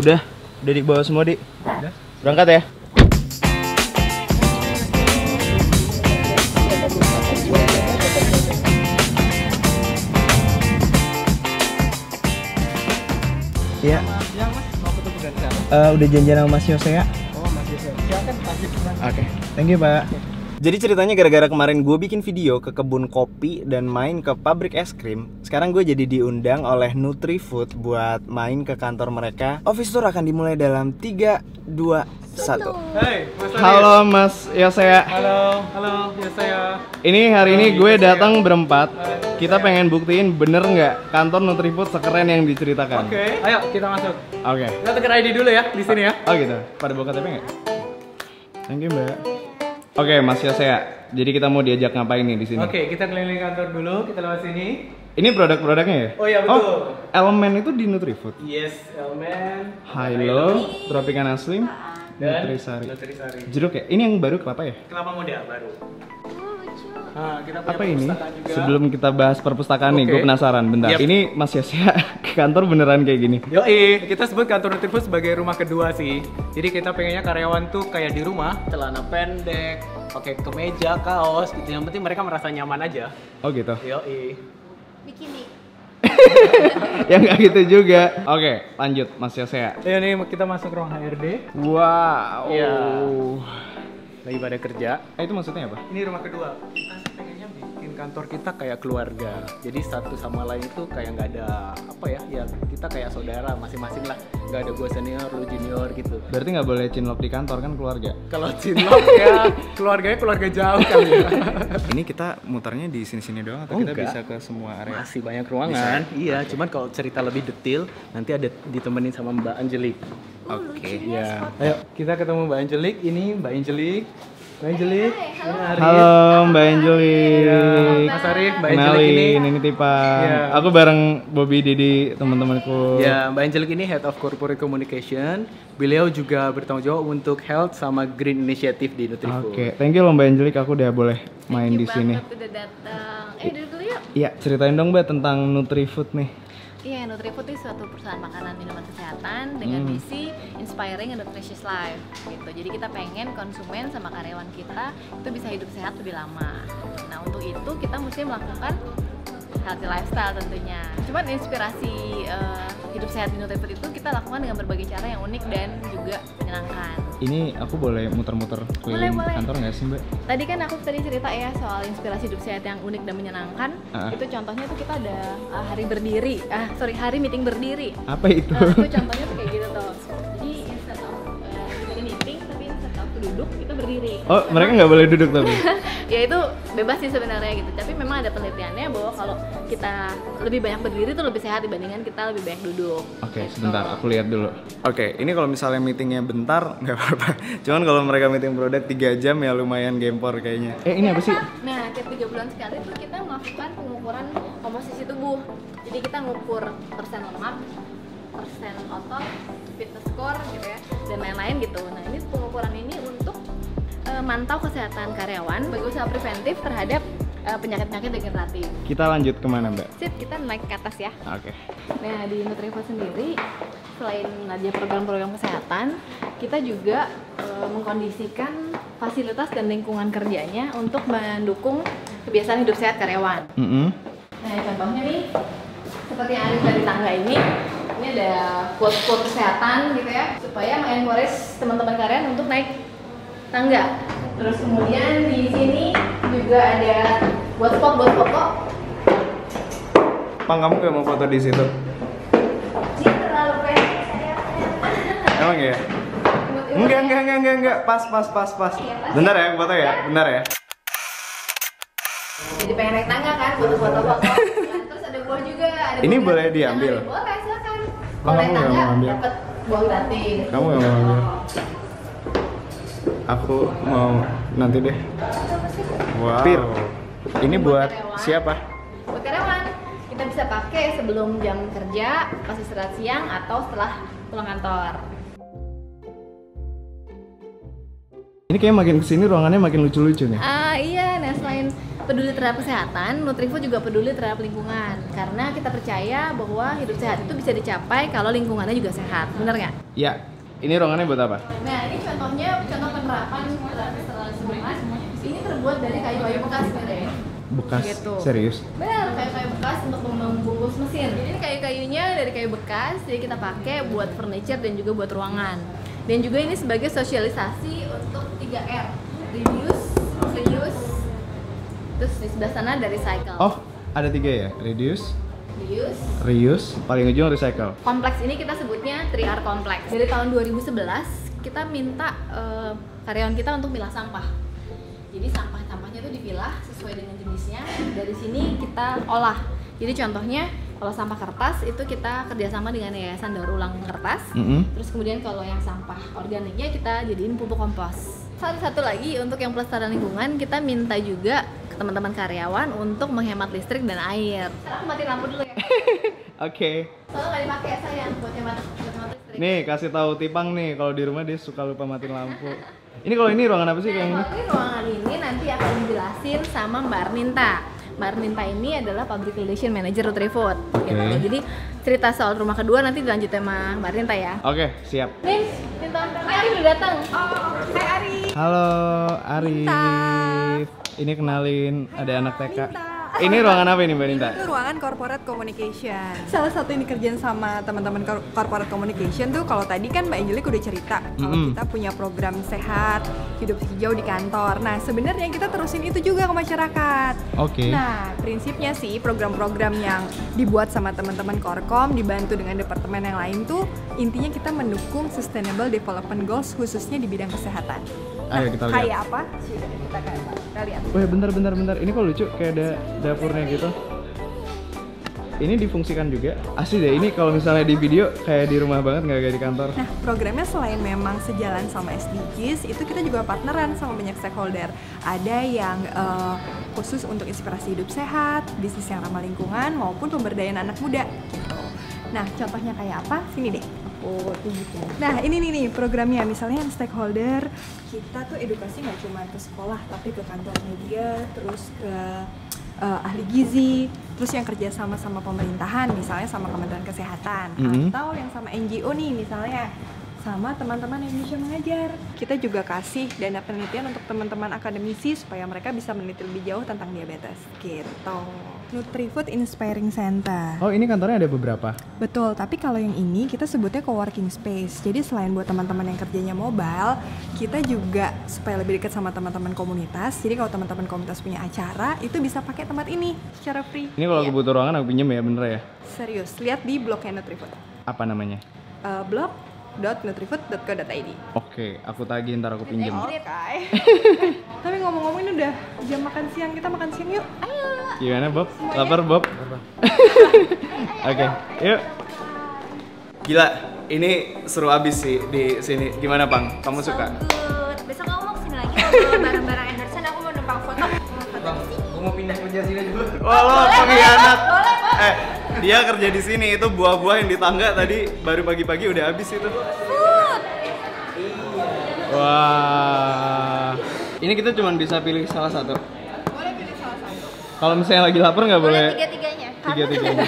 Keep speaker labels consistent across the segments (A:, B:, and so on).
A: Udah dibawa semua, Dik.
B: Udah.
A: Berangkat ya. Iya.
B: Siang Mas, mau ketemu dari sana?
A: Udah janjian sama Mas Yose ya?
B: Oh Mas Yose, silakan lanjut.
A: Oke, thank you Pak. Jadi ceritanya gara-gara kemarin gue bikin video ke kebun kopi dan main ke pabrik es krim, sekarang gue jadi diundang oleh Nutrifood buat main ke kantor mereka. Office tour akan dimulai dalam 3, 2, 1.
B: Hai, Mas Arif.
A: Halo Mas Yose.
B: Halo Yose ya.
A: Ini hari ini gue datang berempat. Kita pengen buktiin bener nggak kantor Nutrifood sekeren yang diceritakan.
B: Oke, ayo kita masuk.
A: Oke.
B: Kita tuker ID dulu ya di sini ya.
A: Oh gitu. Pada bawa KTP nggak? Thank you Mbak. Oke Mas Yose ya. Jadi kita mau diajak ngapain nih di sini?
B: Oke, kita keliling kantor dulu, kita lewat sini.
A: Ini produk-produknya ya?
B: Oh iya betul.
A: Oh, Elemen itu di Nutrifood.
B: Yes, Elmen.
A: Hilo, Tropicana Slim,
B: Dan
A: Nutrisari.
B: Nutrisari.
A: Jeruk ya? Ini yang baru kelapa ya?
B: Kelapa muda baru. Nah, kita punya
A: Apa ini?
B: perpustakaan juga.
A: Sebelum kita bahas perpustakaan nih,
B: Oke.
A: gue penasaran. Bentar.
B: Yap.
A: Ini Mas Yose ke kantor beneran kayak gini?
B: Yoi, kita sebut kantor Nutrifood sebagai rumah kedua sih. Jadi kita pengennya karyawan tuh kayak di rumah, celana pendek, pakai kemeja, kaos gitu. Yang penting mereka merasa nyaman aja.
A: Oh gitu.
B: Yoi.
C: Bikini.
A: Ya nggak gitu juga. Oke, lanjut Mas Yose ya.
B: Ayo nih kita masuk ruang HRD.
A: Wow.
B: Iya. Lagi pada kerja.
A: Itu maksudnya apa?
B: Ini rumah kedua. Kita sih pengennya bikin kantor kita kayak keluarga. Jadi satu sama lain itu kayak nggak ada apa ya? Ya kita kayak saudara masing-masing lah. Nggak ada gue senior, lu junior gitu.
A: Berarti nggak boleh cinlok di kantor kan keluarga?
B: Kalau cinlok ya keluarganya keluarga jauh kali ya.
A: Ini kita muternya di sini-sini doang atau
B: Oh,
A: kita
B: enggak.
A: bisa ke semua area?
B: Masih banyak ruangan. Iya, cuman kalau cerita lebih detail nanti ada ditemenin sama Mbak Angelik.
A: Oke.
B: Iya. Ayo kita ketemu Mbak Angelik. Ini Mbak Angelik. Mbak Angelik. Ini Arif.
A: Halo Mbak Angelik.
B: Iya, Mas Arif, Mbak Angelik ini.
A: Kenalin, ini Tipa.
B: Iya.
A: Aku bareng Bobby, Didi, teman-temanku.
B: Ya, Mbak Angelik ini Head of Corporate Communication. Beliau juga bertanggung jawab untuk health sama green initiative di Nutrifood.
A: Oke, thank you loh Mbak Angelik, aku udah boleh main di sini.
C: Udah datang. Duduk dulu yuk.
A: Iya, ceritain dong Mbak tentang Nutrifood nih.
C: Iya, Nutrifood itu suatu perusahaan makanan minuman kesehatan dengan misi inspiring a nutritious life gitu. Jadi kita pengen konsumen sama karyawan kita itu bisa hidup sehat lebih lama. Nah, untuk itu kita mesti melakukan healthy lifestyle tentunya. Cuman inspirasi hidup sehat di Nutrifood itu kita lakukan dengan berbagai cara yang unik dan juga menyenangkan.
A: Ini aku boleh muter-muter keliling
C: Boleh.
A: kantor nggak sih Mbak?
C: Tadi kan aku cerita ya soal inspirasi hidup sehat yang unik dan menyenangkan. Itu contohnya tuh kita ada hari meeting berdiri.
A: Apa itu?
C: Itu contohnya tuh kayak gitu tuh. Jadi instead of kita meeting tapi instead of duduk kita berdiri.
A: Oh, mereka nggak boleh duduk tapi?
C: Ya itu bebas sih sebenarnya gitu. Tapi memang ada penelitiannya bahwa kalau kita lebih banyak berdiri tuh lebih sehat dibandingkan kita lebih banyak duduk.
A: Oke,
C: Gitu.
A: sebentar, aku lihat dulu. Oke, ini kalau misalnya meetingnya bentar, nggak apa-apa. Cuman kalau mereka meeting produk 3 jam ya lumayan gempor kayaknya. Ini apa sih?
C: Nah, tiap 3 bulan sekali tuh kita melakukan pengukuran komposisi tubuh. Jadi kita ngukur persen lemak, persen otot, fitness score gitu ya, dan lain-lain gitu. Nah, ini pengukuran ini untuk mantau kesehatan karyawan sebagai usaha preventif terhadap penyakit-penyakit degeneratif.
A: Kita lanjut kemana Mbak?
C: Sip, kita naik ke atas ya.
A: Oke.
C: Nah, di Nutrifood sendiri selain ada program-program kesehatan, kita juga mengkondisikan fasilitas dan lingkungan kerjanya untuk mendukung kebiasaan hidup sehat karyawan. Nah, contohnya nih seperti yang ada dari tangga ini ada quote-quote kesehatan gitu ya, supaya mengencourage teman-teman karyawan untuk naik tangga. Terus kemudian di sini juga ada buat spot buat foto.
A: Pang, kamu gak mau foto di situ?
C: Ini terlalu pendek saya.
A: Emang ya? Enggak. Pas. Bentar ya, foto ya. Bentar ya.
C: Jadi pengen naik tangga kan, foto-foto. Nah, terus ada buah juga. Ada
A: Ini
C: buah
A: boleh
C: gratis.
A: diambil?
C: Boleh, silakan.
A: Oh,
C: Kalau naik
A: kamu nggak
C: tangga
A: mau ambil?
C: dapat buah gratis.
A: Kamu gak mau ambil? Aku mau nanti deh. Wow. Pir, ini buat
C: karyawan.
A: siapa?
C: Buat karyawan, kita bisa pakai sebelum jam kerja, pas istirahat siang, atau setelah pulang kantor.
A: Ini kayak makin kesini ruangannya makin lucu-lucu nih.
C: Iya, nah selain peduli terhadap kesehatan, Nutrifood juga peduli terhadap lingkungan. Karena kita percaya bahwa hidup sehat itu bisa dicapai kalau lingkungannya juga sehat. Bener nggak?
A: Ya, ini ruangannya buat apa?
C: Nah, ini contoh penerapan terhadap restorasi bekas. Ini terbuat dari kayu-kayu bekas deh.
A: Bekas?
C: Gitu.
A: Serius?
C: Benar, kayu-kayu bekas untuk membungkus mesin. Jadi ini kayu-kayunya dari kayu bekas, jadi kita pakai buat furniture dan juga buat ruangan. Dan juga ini sebagai sosialisasi untuk 3R. Reduce, reuse, terus di sebelah sana ada recycle.
A: Oh, ada 3 ya? Reduce,
C: Reuse.
A: reuse, paling ujung recycle.
C: Kompleks ini kita sebutnya 3R kompleks. Dari tahun 2011 kita minta karyawan kita untuk milah sampah. Jadi sampah-sampahnya itu dipilah sesuai dengan jenisnya. Dari sini kita olah. Jadi contohnya kalau sampah kertas itu kita kerjasama dengan Yayasan Daur Ulang Kertas. Terus kemudian kalau yang sampah organiknya kita jadiin pupuk kompos. Satu lagi untuk yang pelestarian lingkungan kita minta juga ke teman-teman karyawan untuk menghemat listrik dan air. Aku matiin lampu dulu ya.
A: Oke.
C: Soalnya nggak dipakai ya sayang buat hemat listrik.
A: Nih, kasih tahu Tipang nih kalau di rumah dia suka lupa matiin lampu. Ini kalau ini ruangan apa sih kayak ini?
C: Kalau ini ruangan ini nanti akan dijelasin sama Mbak Arminta. Mbak Arminta ini adalah Public Relation Manager Nutrifood. Gitu. Jadi cerita soal rumah kedua nanti dilanjut sama Mbak Arminta ya.
A: Oke, siap.
C: Nih, ini Ari udah datang. Oh, hai Ari.
A: Halo, Arif. Ini kenalin ada anak TK. Ini ruangan apa ini Mbak Ninta?
D: Itu ruangan corporate communication. Salah satu yang dikerjain sama teman-teman corporate communication tuh kalau tadi kan Mbak Angelik udah cerita kalau kita punya program sehat, hidup hijau di kantor. Nah, sebenarnya kita terusin itu juga ke masyarakat.
A: Oke.
D: Nah, prinsipnya sih program-program yang dibuat sama teman-teman Korkom dibantu dengan departemen yang lain tuh intinya kita mendukung sustainable development goals khususnya di bidang kesehatan.
A: Ayo kita lihat.
D: Kayak apa? Sudah kita lihat.
A: Wah, bentar. Ini kok lucu kayak ada dapurnya gitu. Ini difungsikan juga. Asli deh, ini kalau misalnya di video kayak di rumah banget, nggak kayak di kantor.
D: Nah, programnya selain memang sejalan sama SDGs, itu kita juga partneran sama banyak stakeholder. Ada yang khusus untuk inspirasi hidup sehat, bisnis yang ramah lingkungan, maupun pemberdayaan anak muda gitu. Nah, contohnya kayak apa? Sini deh. Nah, ini nih programnya. Misalnya yang stakeholder, kita tuh edukasi nggak cuma ke sekolah, tapi ke kantor media, terus ke ahli gizi, terus yang kerja sama pemerintahan, misalnya sama Kementerian Kesehatan, atau yang sama NGO nih, misalnya sama teman-teman Indonesia Mengajar. Kita juga kasih dana penelitian untuk teman-teman akademisi supaya mereka bisa meneliti lebih jauh tentang diabetes gitu. Nutrifood Inspiring Center.
A: Oh, ini kantornya ada beberapa?
D: Betul, tapi kalau yang ini kita sebutnya co-working space. Jadi selain buat teman-teman yang kerjanya mobile, kita juga supaya lebih dekat sama teman-teman komunitas. Jadi kalau teman-teman komunitas punya acara, itu bisa pakai tempat ini secara free.
A: Ini kalau aku butuh ruangan aku pinjem ya, bener ya?
D: Serius, lihat di blognya Nutrifood.
A: Apa namanya?
D: blog.nutrifood.co.id.
A: Oke, aku tagih ntar aku pinjem.
D: Oke. Tapi ngomong-ngomong ini udah jam makan siang, kita makan siang yuk. Ayo.
A: Gimana Bob? Lapar Bob? Oke, yuk. Gila, ini seru abis sih di sini. Gimana Bang? Kamu suka?
E: Good. Besok kamu mau kesini lagi ngobrol bareng-bareng Anderson, aku mau numpang foto.
B: Bang, aku mau pindah kerja sini juga.
A: Wah, lo pengkhianat. Dia kerja di sini, itu buah-buah yang di tangga tadi baru pagi-pagi udah habis itu. Wah. Ini kita cuma bisa pilih salah satu.
D: Boleh pilih salah satu.
A: Kalau misalnya lagi lapar nggak boleh?
E: Tiga-tiganya.
A: Tiga-tiganya.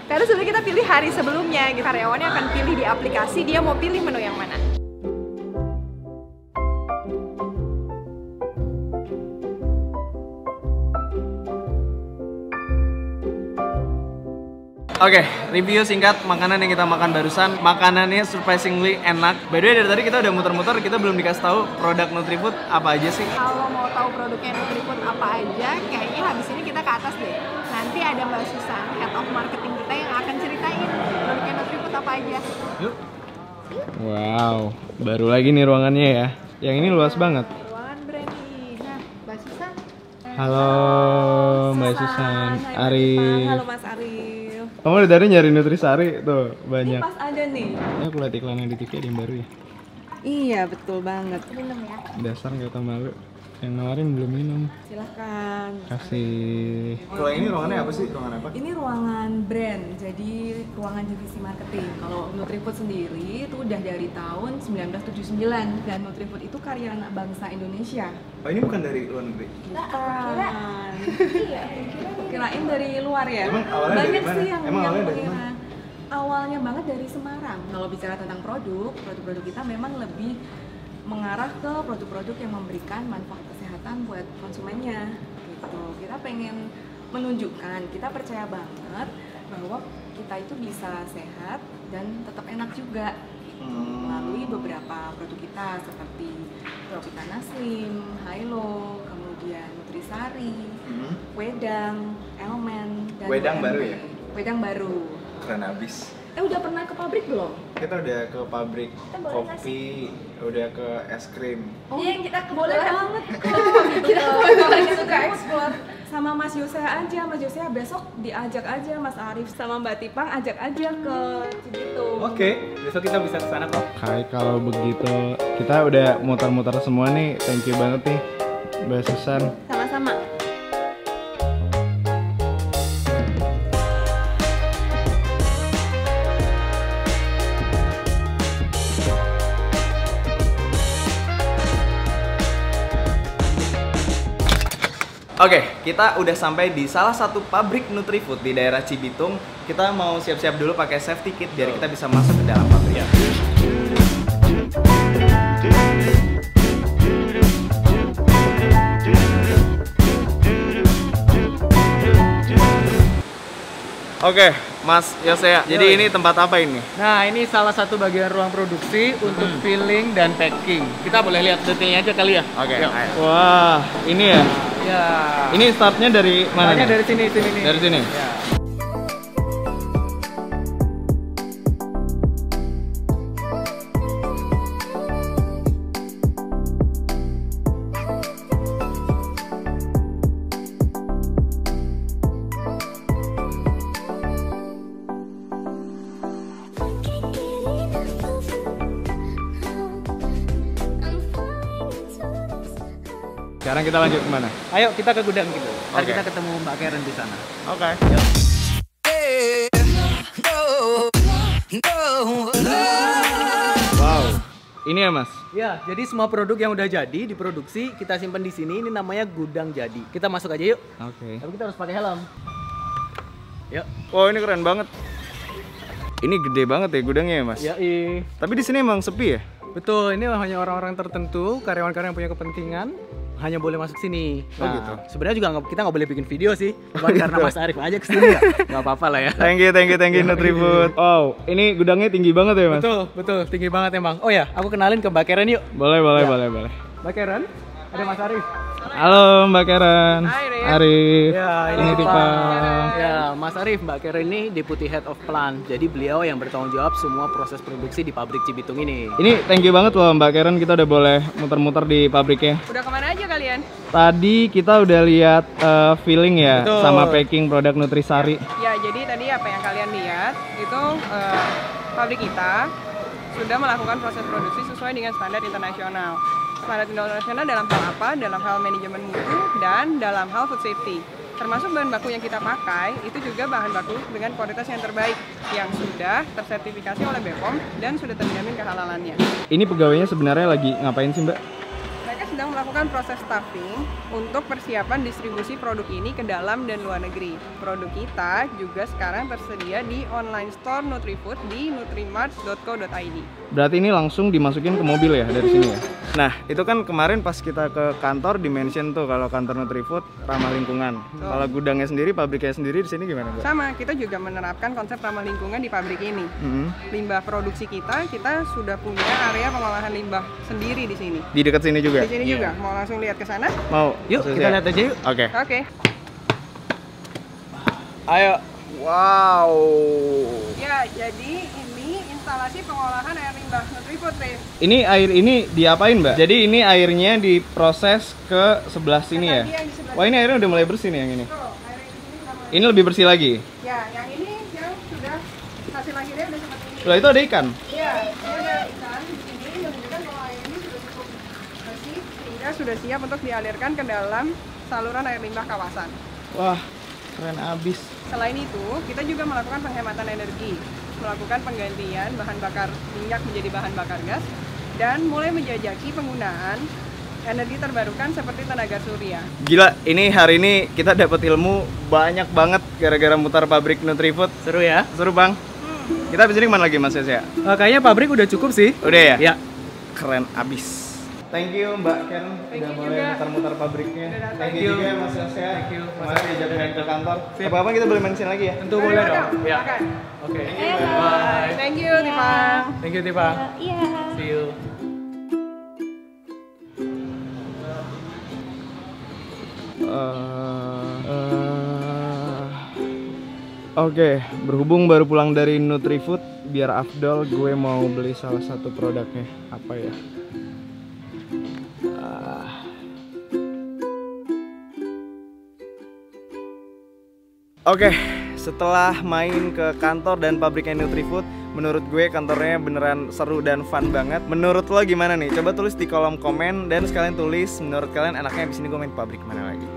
D: Karena sudah kita pilih hari sebelumnya, gitu. Karyawannya akan pilih di aplikasi dia mau pilih menu yang mana.
A: Oke, review singkat makanan yang kita makan barusan. Makanannya surprisingly enak. By the way, dari tadi kita udah muter-muter, kita belum dikasih tahu produk Nutrifood apa aja sih.
D: Kalau mau tahu produknya Nutrifood apa aja, kayaknya habis ini kita ke atas deh. Nanti ada Mbak Susan, Head of Marketing kita yang akan ceritain produknya Nutrifood apa aja.
A: Yuk. Wow, baru lagi nih ruangannya ya. Yang ini luas banget.
D: Ruangan Brandy. Nah, Mbak Susan.
A: Halo Mbak Susan, Arif.
D: Halo Mas Arif.
A: Kamu dari tadi nyari Nutrisari tuh banyak.
D: Ini pas ada nih.
A: Ya aku lihat iklannya di TV ada yang baru ya.
D: Iya, betul banget.
E: Minum ya.
A: Dasar nggak tahu malu. Yang nawarin belum minum.
D: Silahkan.
A: Kasih. Kalau ini ruangannya apa sih? Ruangan apa?
D: Ini ruangan brand, jadi ruangan divisi marketing. Kalau Nutrifood sendiri itu udah dari tahun 1979 dan Nutrifood itu karya anak bangsa Indonesia.
A: Oh ini bukan dari luar negeri?
D: Bukan. Kirain dari luar ya?
A: Emang awalnya
D: banyak
A: dari mana?
D: sih yang
A: Emang awalnya dari
D: mengira.
A: mana?
D: Awalnya banget dari Semarang. Kalau bicara tentang produk-produk kita memang lebih mengarah ke produk-produk yang memberikan manfaat kesehatan buat konsumennya gitu. Kita pengen menunjukkan, kita percaya banget bahwa kita itu bisa sehat dan tetap enak juga gitu. Melalui beberapa produk kita seperti Tropicana Slim, Hylo, kemudian Nutrisari, Wedang, Elmen, dan
A: Wedang
D: WMB.
A: baru ya?
D: Wedang baru.
A: Keren abis.
D: Udah pernah ke pabrik belum?
A: Kita udah ke pabrik kopi, udah ke es krim.
D: Oh,
E: Iya, kita
D: boleh
E: kebetulan.
D: banget kok. Kita lagi suka explore sama Mas Yosea aja. Mas Yosea besok diajak aja Mas Arif sama Mbak Tipang, ajak aja ke Cibitung.
B: Oke, besok kita bisa ke sana kok.
A: Hai, kalau begitu kita udah muter-muter semua nih. Thank you banget nih Mbak Susan.
C: Sama-sama.
A: Oke, kita udah sampai di salah satu pabrik Nutrifood di daerah Cibitung. Kita mau siap-siap dulu pakai safety kit biar kita bisa masuk ke dalam pabrik. Oke, Mas Yosea. Jadi ini tempat apa ini?
B: Nah, ini salah satu bagian ruang produksi untuk filling dan packing. Kita boleh lihat detailnya aja kali ya.
A: Oke.
B: Yuk.
A: Wah, ini ya.
B: Ya.
A: Ini startnya dari mana?
B: Startnya
A: nih?
B: dari sini nih.
A: Dari sini.
B: Ya.
A: Sekarang kita lanjut kemana?
B: Ayo kita ke gudang gitu. Ntar
A: Oke.
B: kita ketemu Mbak Karen di sana.
A: Oke. Wow. Ini ya Mas?
B: Ya, jadi semua produk yang udah jadi diproduksi kita simpan di sini. Ini namanya gudang jadi. Kita masuk aja yuk.
A: Oke.
B: Tapi kita harus pakai helm. Yuk.
A: Wow, ini keren banget. Ini gede banget ya gudangnya ya Mas?
B: Ya,
A: Tapi di sini emang sepi ya?
B: betul. Ini hanya orang-orang tertentu, karyawan-karyawan yang punya kepentingan hanya boleh masuk sini.
A: Oh, gitu.
B: Sebenarnya juga kita nggak boleh bikin video sih, cuma karena Mas Arif aja kesini nggak apa-apa lah ya.
A: Thank you Nutrifood. Wow, ini gudangnya tinggi banget ya Mas?
B: Betul, tinggi banget emang. Oh ya, aku kenalin ke Mbak Karen yuk.
A: Boleh.
B: Ya. Mbak Karen, ada Mas Arif.
A: Halo Mbak Karen.
D: Hai, Rif.
A: Arif.
B: Ya,
A: Ini Tipang.
B: Ya, Mas Arif, Mbak Karen ini Deputy Head of Plant. Jadi beliau yang bertanggung jawab semua proses produksi di pabrik Cibitung ini.
A: Ini thank you banget loh Mbak Karen, kita udah boleh muter-muter di pabriknya.
D: Udah kemana aja kalian?
A: Tadi kita udah lihat filling ya,
B: Betul.
A: sama packing produk Nutrisari.
F: Ya, jadi tadi apa yang kalian lihat itu pabrik kita sudah melakukan proses produksi sesuai dengan standar internasional. Standar internasional dalam hal apa? Dalam hal manajemen mutu dan dalam hal food safety. Termasuk bahan baku yang kita pakai itu juga bahan baku dengan kualitas yang terbaik yang sudah tersertifikasi oleh BPOM dan sudah terjamin kehalalannya.
A: Ini pegawainya sebenarnya lagi ngapain sih Mbak?
F: Mereka sedang melakukan proses staffing untuk persiapan distribusi produk ini ke dalam dan luar negeri. Produk kita juga sekarang tersedia di online store Nutrifood di nutrimart.co.id.
A: Berarti ini langsung dimasukin ke mobil ya dari sini ya? Nah, itu kan kemarin pas kita ke kantor di-mention tuh kalau kantor Nutrifood ramah lingkungan. Kalau gudangnya sendiri, pabriknya sendiri di sini gimana Mbak?
F: Sama, kita juga menerapkan konsep ramah lingkungan di pabrik ini. Limbah produksi kita sudah punya area pengolahan limbah sendiri di sini.
A: Di dekat sini juga?
F: Di sini juga. Mau langsung lihat ke sana?
A: Mau?
B: Yuk, kita lihat aja yuk.
A: Oke.
F: Oke.
A: Ayo. Wow.
F: Ya, jadi ini instalasi pengolahan air limbah Nutrifood, Rif.
A: Ini air ini diapain Mbak? Jadi ini airnya diproses ke sebelah sini ya?
F: Tadi yang di sebelah
A: Wah ini airnya udah mulai bersih nih yang ini.
F: Tuh, air ini udah mulai.
A: Ini lebih bersih lagi.
F: Ya, yang ini yang sudah hasil akhirnya udah seperti ini.
A: Lah itu ada ikan?
F: Iya, ini ada ikan di sini menunjukkan kalau air ini sudah cukup bersih sehingga mereka sudah siap untuk dialirkan ke dalam saluran air limbah kawasan.
A: Wah, keren abis.
F: Selain itu, kita juga melakukan penghematan energi, melakukan penggantian bahan bakar minyak menjadi bahan bakar gas, dan mulai menjajaki penggunaan energi terbarukan seperti tenaga surya.
A: Gila, ini hari ini kita dapat ilmu banyak banget gara-gara mutar pabrik Nutrifood.
B: Seru ya?
A: Seru bang. Kita habis ini kemana lagi mas ya?
B: Kayaknya pabrik udah cukup sih.
A: Udah ya?
B: Ya.
A: Keren abis. Thank you Mbak Ken udah mulai
F: juga.
A: mutar-mutar pabriknya.
F: Thank
A: Thank you juga Mas Yasya.
B: Thank you.
A: Kemarin diajak main ke kantor. Apa-apa kita boleh mention lagi ya?
B: Tentu boleh dong. Ya.
F: Silakan.
B: Oke.
E: Bye.
F: Thank you, Tipang.
B: Thank you Tipa.
E: Iya.
B: See you.
A: Oke, berhubung baru pulang dari Nutrifood, biar afdol gue mau beli salah satu produknya. Apa ya? Oke, setelah main ke kantor dan pabriknya Nutrifood, menurut gue kantornya beneran seru dan fun banget. Menurut lo gimana nih? Coba tulis di kolom komen dan sekalian tulis menurut kalian enaknya abis ini gue main pabrik mana lagi.